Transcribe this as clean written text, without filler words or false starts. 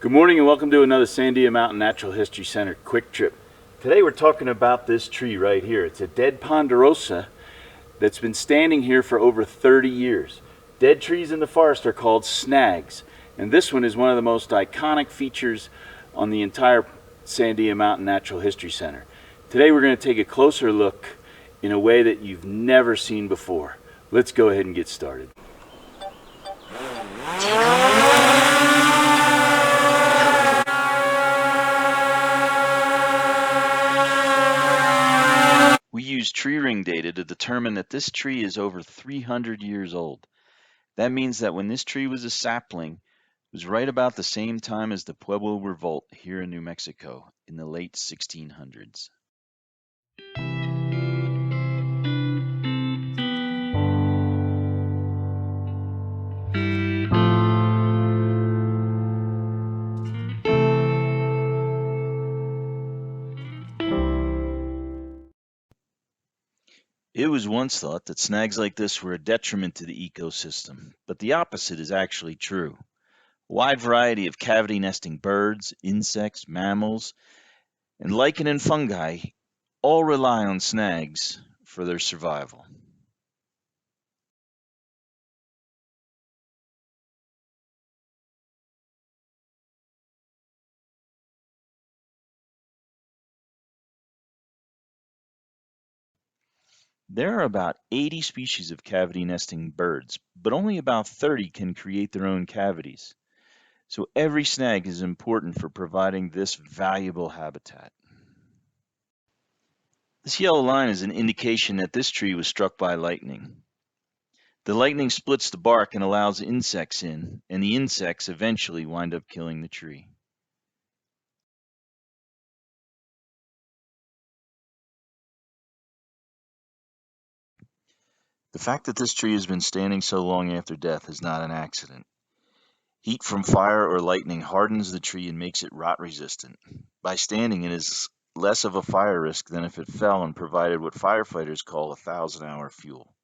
Good morning and welcome to another Sandia Mountain Natural History Center quick trip. Today we're talking about this tree right here. It's a dead ponderosa that's been standing here for over 30 years. Dead trees in the forest are called snags, and this one is one of the most iconic features on the entire Sandia Mountain Natural History Center. Today we're going to take a closer look in a way that you've never seen before. Let's go ahead and get started. We use tree ring data to determine that this tree is over 300 years old. That means that when this tree was a sapling, it was right about the same time as the Pueblo Revolt here in New Mexico in the late 1600s. It was once thought that snags like this were a detriment to the ecosystem, but the opposite is actually true. A wide variety of cavity nesting birds, insects, mammals, and lichen and fungi all rely on snags for their survival. There are about 80 species of cavity nesting birds, but only about 30 can create their own cavities. So every snag is important for providing this valuable habitat. This yellow line is an indication that this tree was struck by lightning. The lightning splits the bark and allows insects in, and the insects eventually wind up killing the tree. The fact that this tree has been standing so long after death is not an accident. Heat from fire or lightning hardens the tree and makes it rot resistant. By standing, it is less of a fire risk than if it fell and provided what firefighters call a 1,000-hour fuel.